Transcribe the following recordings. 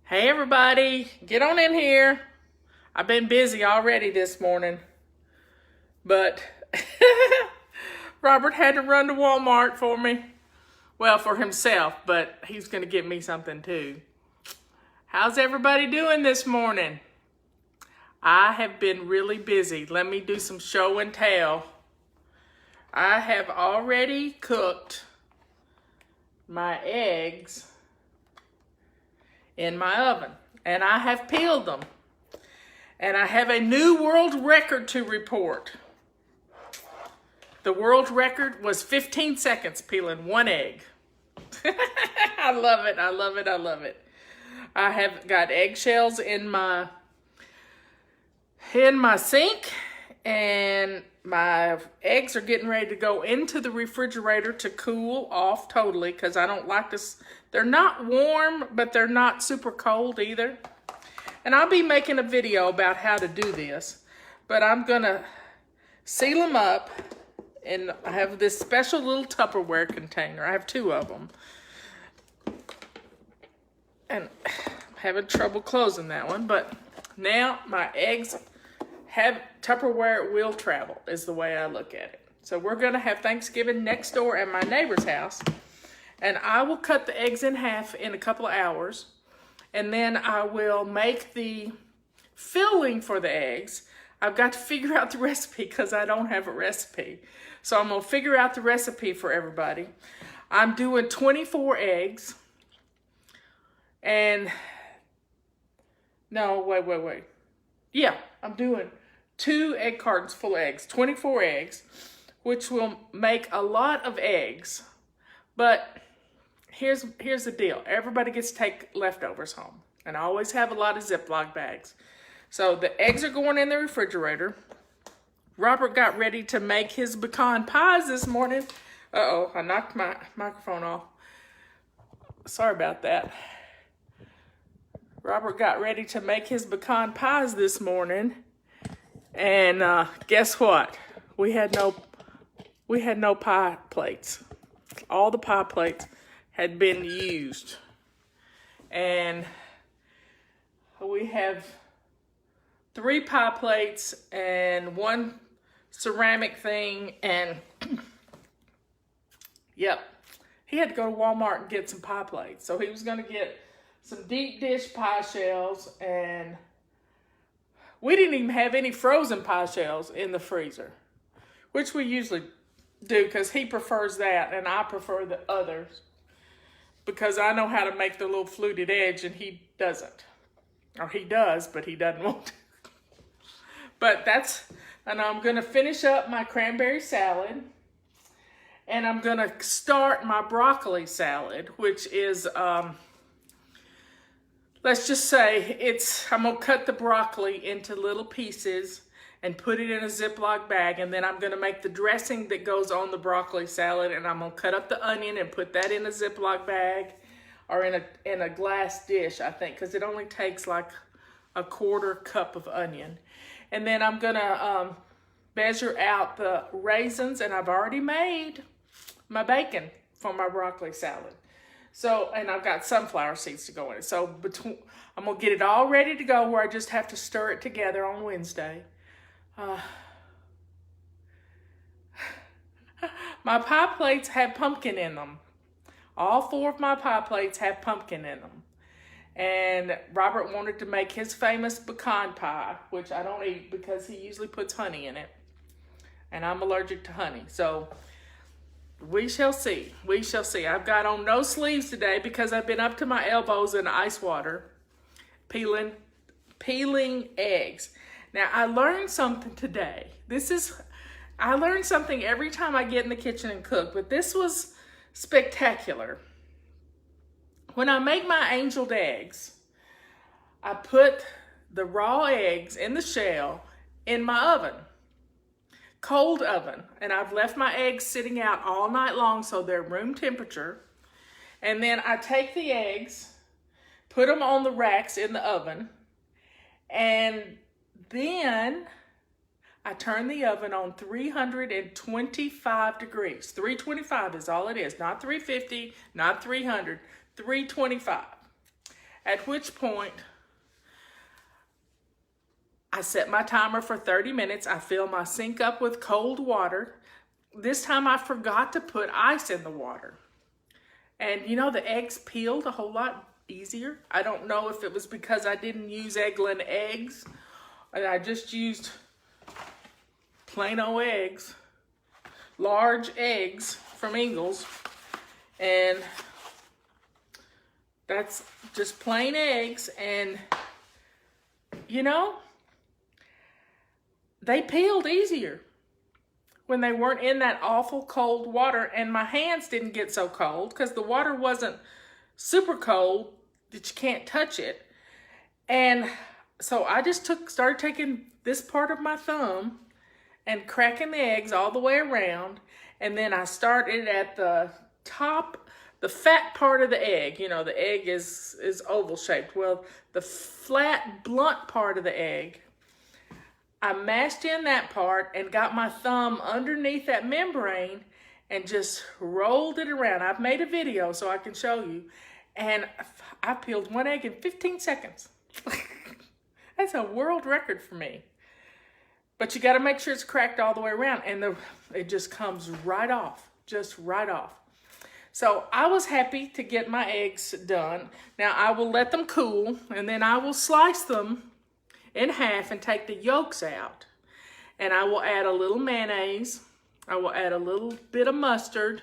Hey everybody, get on in here. I've been busy already this morning, but Robert had to run to Walmart for me. Well, for himself, but he's going to get me something too. How's everybody doing this morning? I have been really busy. Let me do some show and tell. I have already cooked my eggs in my oven, and I have peeled them, and I have a new world record to report. The world record was 15 seconds peeling one egg. I love it, I love it, I love it. I have got eggshells in my sink, and my eggs are getting ready to go into the refrigerator to cool off totally because I don't like this. They're not warm, but they're not super cold either. And I'll be making a video about how to do this, but I'm gonna seal them up, and I have this special little Tupperware container. I have two of them. And I'm having trouble closing that one, but now my eggs have Tupperware will travel is the way I look at it. So we're gonna have Thanksgiving next door at my neighbor's house, and I will cut the eggs in half in a couple of hours, and then I will make the filling for the eggs. I've got to figure out the recipe because I don't have a recipe. So I'm gonna figure out the recipe for everybody. I'm doing 24 eggs, and no, wait. Yeah, I'm doing 2 egg cartons full of eggs, 24 eggs, which will make a lot of eggs. But here's the deal. Everybody gets to take leftovers home, and I always have a lot of Ziploc bags. So the eggs are going in the refrigerator. Robert got ready to make his pecan pies this morning. Uh-oh, I knocked my microphone off. Sorry about that. Robert got ready to make his pecan pies this morning, and guess what? We had no pie plates. All the pie plates had been used, and we have 3 pie plates and 1 ceramic thing, and yep, he had to go to Walmart and get some pie plates. So he was going to get some deep dish pie shells, and we didn't even have any frozen pie shells in the freezer, which we usually do because he prefers that and I prefer the others because I know how to make the little fluted edge and he doesn't. Or he does, but he doesn't want to. But and I'm going to finish up my cranberry salad, and I'm going to start my broccoli salad, which is let's just say I'm gonna cut the broccoli into little pieces and put it in a Ziploc bag, and then I'm gonna make the dressing that goes on the broccoli salad, and I'm gonna cut up the onion and put that in a Ziploc bag or in a glass dish, I think, because it only takes like a 1/4 cup of onion. And then I'm gonna measure out the raisins, and I've already made my bacon for my broccoli salad. So, and I've got sunflower seeds to go in it. So I'm gonna get it all ready to go where I just have to stir it together on Wednesday. My pie plates have pumpkin in them. All 4 of my pie plates have pumpkin in them. And Robert wanted to make his famous pecan pie, which I don't eat because he usually puts honey in it. And I'm allergic to honey, so we shall see. We shall see. I've got on no sleeves today because I've been up to my elbows in ice water peeling eggs. Now, I learned something today. I learn something every time I get in the kitchen and cook, but this was spectacular. When I make my angeled eggs, I put the raw eggs in the shell in my oven. Cold oven, and I've left my eggs sitting out all night long so they're room temperature. And then I take the eggs, put them on the racks in the oven, and then I turn the oven on 325 degrees. 325 is all it is, not 350, not 300, 325. At which point, I set my timer for 30 minutes. I fill my sink up with cold water. This time I forgot to put ice in the water. And you know, the eggs peeled a whole lot easier. I don't know if it was because I didn't use Eggland eggs and I just used plain old eggs, large eggs from Ingles. And that's just plain eggs. And you know, they peeled easier when they weren't in that awful cold water, and my hands didn't get so cold because the water wasn't super cold that you can't touch it. And so I just started taking this part of my thumb and cracking the eggs all the way around, and then I started at the top, the fat part of the egg. You know, the egg is oval shaped. Well, the flat, blunt part of the egg, I mashed in that part and got my thumb underneath that membrane and just rolled it around. I've made a video so I can show you. And I peeled one egg in 15 seconds. That's a world record for me. But you got to make sure it's cracked all the way around, and it just comes right off, just right off. So I was happy to get my eggs done. Now I will let them cool, and then I will slice them in half and take the yolks out. And I will add a little mayonnaise. I will add a little bit of mustard.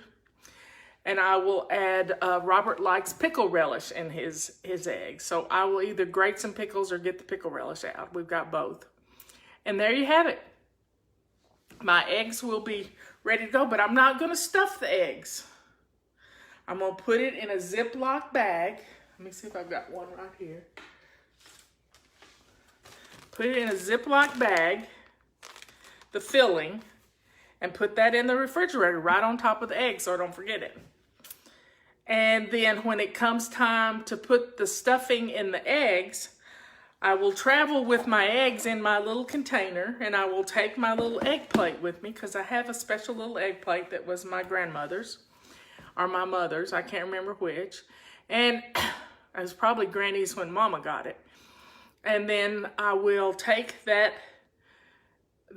And I will add, Robert likes pickle relish in his eggs. So I will either grate some pickles or get the pickle relish out. We've got both. And there you have it. My eggs will be ready to go, but I'm not gonna stuff the eggs. I'm gonna put it in a Ziploc bag. Let me see if I've got one right here. Put it in a Ziploc bag, the filling, and put that in the refrigerator right on top of the egg so I don't forget it. And then when it comes time to put the stuffing in the eggs, I will travel with my eggs in my little container, and I will take my little egg plate with me because I have a special little egg plate that was my grandmother's or my mother's. I can't remember which. And it was probably Granny's when Mama got it. And then I will take the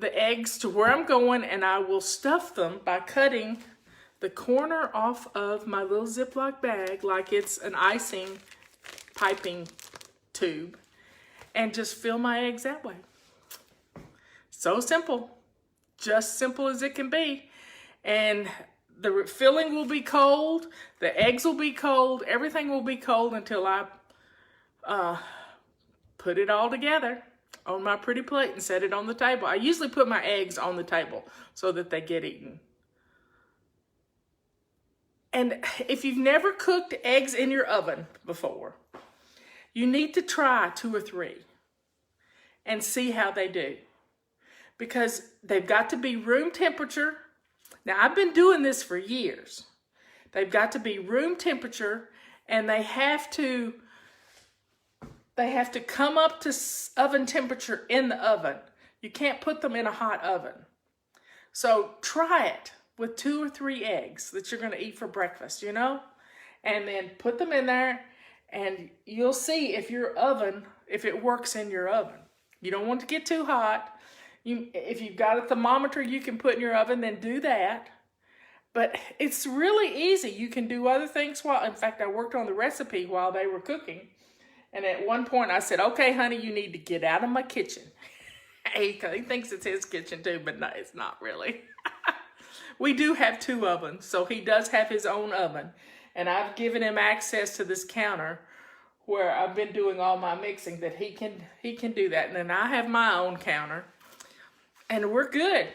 eggs to where I'm going, and I will stuff them by cutting the corner off of my little Ziploc bag like it's an icing piping tube, and just fill my eggs that way. So simple, just simple as it can be. And the filling will be cold, the eggs will be cold, everything will be cold until I put it all together on my pretty plate and set it on the table. I usually put my eggs on the table so that they get eaten. And if you've never cooked eggs in your oven before, you need to try 2 or 3 and see how they do. Because they've got to be room temperature. Now, I've been doing this for years. They've got to be room temperature, and they have to come up to oven temperature in the oven. You can't put them in a hot oven. So try it with 2 or 3 eggs that you're going to eat for breakfast, you know? And then put them in there, and you'll see if it works in your oven. You don't want to get too hot. If you've got a thermometer you can put in your oven, then do that. But it's really easy. You can do other things in fact, I worked on the recipe while they were cooking. And at one point I said, okay, honey, you need to get out of my kitchen. He thinks it's his kitchen too, but no, it's not really. We do have 2 ovens, so he does have his own oven. And I've given him access to this counter where I've been doing all my mixing, that he can do that. And then I have my own counter, and we're good.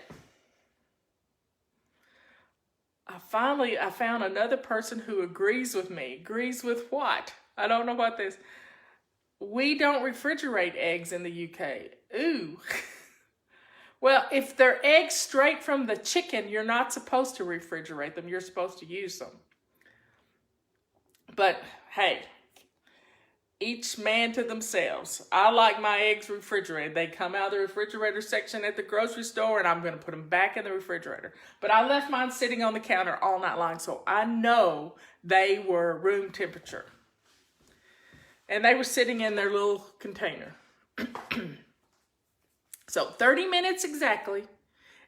I found another person who agrees with me. Agrees with what? I don't know what this. We don't refrigerate eggs in the UK. Ooh. Well, if they're eggs straight from the chicken, you're not supposed to refrigerate them. You're supposed to use them. But hey, each man to themselves. I like my eggs refrigerated. They come out of the refrigerator section at the grocery store, and I'm going to put them back in the refrigerator. But I left mine sitting on the counter all night long, so I know they were room temperature. and they were sitting in their little container. So 30 minutes exactly,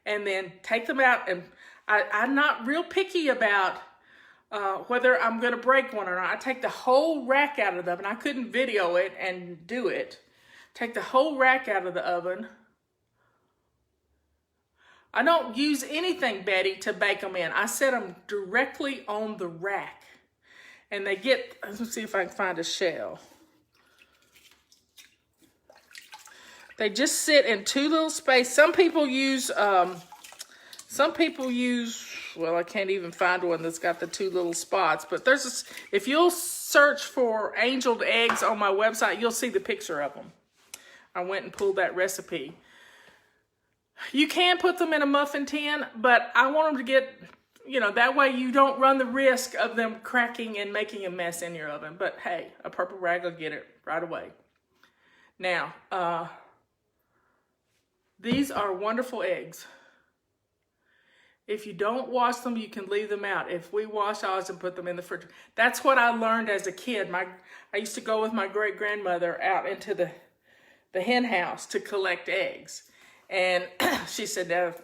and then take them out. And I'm not real picky about whether I'm going to break one or not. I take the whole rack out of the oven. I couldn't video it and do it. Take the whole rack out of the oven. I don't use anything, Betty, to bake them in. I set them directly on the rack. And they get, let's see if I can find a shell. They just sit in two little spaces. Some people use, well, I can't even find one that's got the two little spots. But there's, if you'll search for angeled eggs on my website, you'll see the picture of them. I went and pulled that recipe. You can put them in a muffin tin, but I want them to get, you know, that way you don't run the risk of them cracking and making a mess in your oven. But hey, a purple rag will get it right away. Now, these are wonderful eggs. If you don't wash them, you can leave them out. If we wash ours and put them in the fridge. That's what I learned as a kid. I used to go with my great-grandmother out into the hen house to collect eggs. And she said,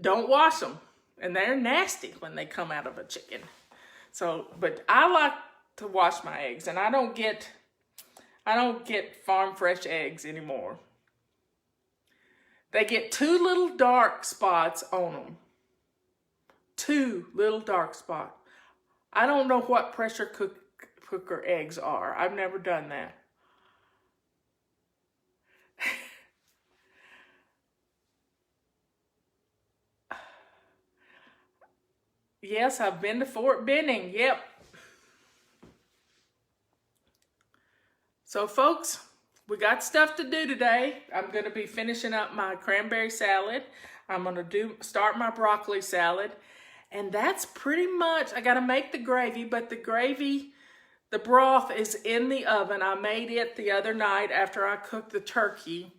don't wash them. And they're nasty when they come out of a chicken. So, but I like to wash my eggs, and I don't get farm fresh eggs anymore. They get two little dark spots on them. Two little dark spots. I don't know what pressure cooker eggs are. I've never done that. Yes, I've been to Fort Benning. Yep. So, folks, we got stuff to do today. I'm going to be finishing up my cranberry salad. I'm going to start my broccoli salad. And that's pretty much, I got to make the gravy, but the broth is in the oven. I made it the other night after I cooked the turkey.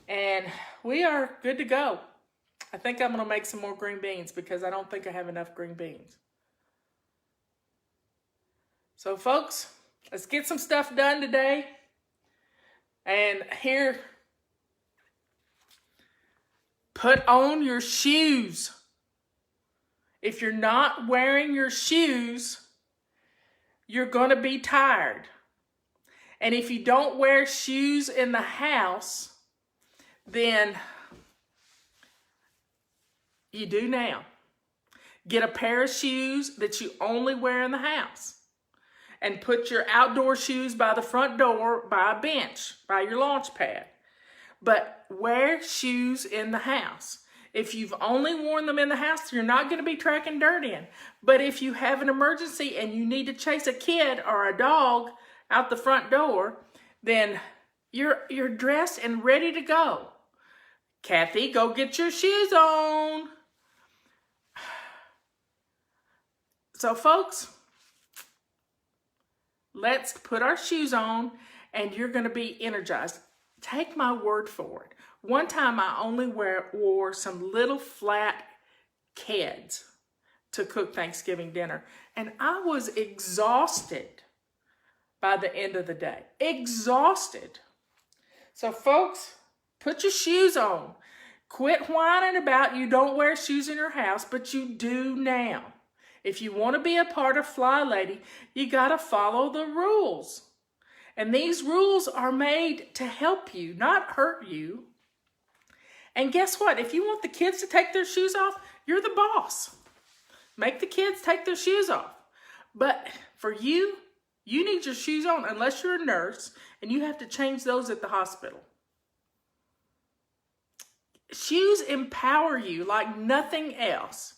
And we are good to go. I think I'm going to make some more green beans because I don't think I have enough green beans. So, folks, let's get some stuff done today. And here, put on your shoes. If you're not wearing your shoes, you're going to be tired. And if you don't wear shoes in the house, then you do now. Get a pair of shoes that you only wear in the house. And put your outdoor shoes by the front door, by a bench, by your launch pad. But wear shoes in the house. If you've only worn them in the house, you're not going to be tracking dirt in. But if you have an emergency and you need to chase a kid or a dog out the front door, then you're dressed and ready to go. Kathy, go get your shoes on. So, folks, let's put our shoes on and you're going to be energized. Take my word for it. One time I only wore some little flat Keds to cook Thanksgiving dinner. And I was exhausted by the end of the day. Exhausted. So, folks, put your shoes on. Quit whining about you don't wear shoes in your house, but you do now. If you want to be a part of Fly Lady, you got to follow the rules. And these rules are made to help you, not hurt you. And guess what? If you want the kids to take their shoes off, you're the boss. Make the kids take their shoes off. But for you, you need your shoes on unless you're a nurse and you have to change those at the hospital. Shoes empower you like nothing else.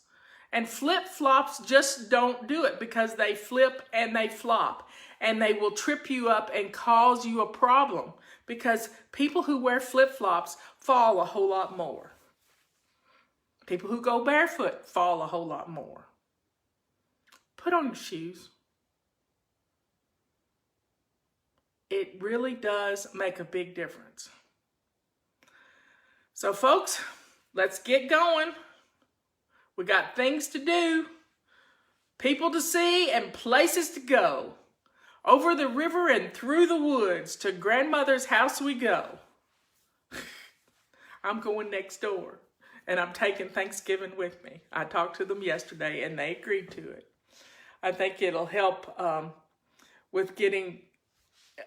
And flip-flops just don't do it because they flip and they flop. And they will trip you up and cause you a problem. Because people who wear flip-flops fall a whole lot more. People who go barefoot fall a whole lot more. Put on your shoes. It really does make a big difference. So, folks, let's get going. We got things to do, people to see, and places to go. Over the river and through the woods, to grandmother's house we go. I'm going next door, and I'm taking Thanksgiving with me. I talked to them yesterday, and they agreed to it. I think it'll help with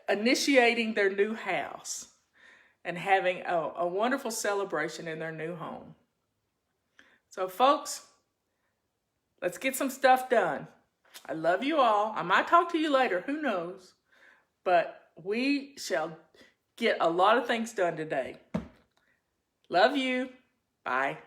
initiating their new house and having a wonderful celebration in their new home. So, folks, let's get some stuff done. I love you all. I might talk to you later. Who knows? But we shall get a lot of things done today. Love you. Bye.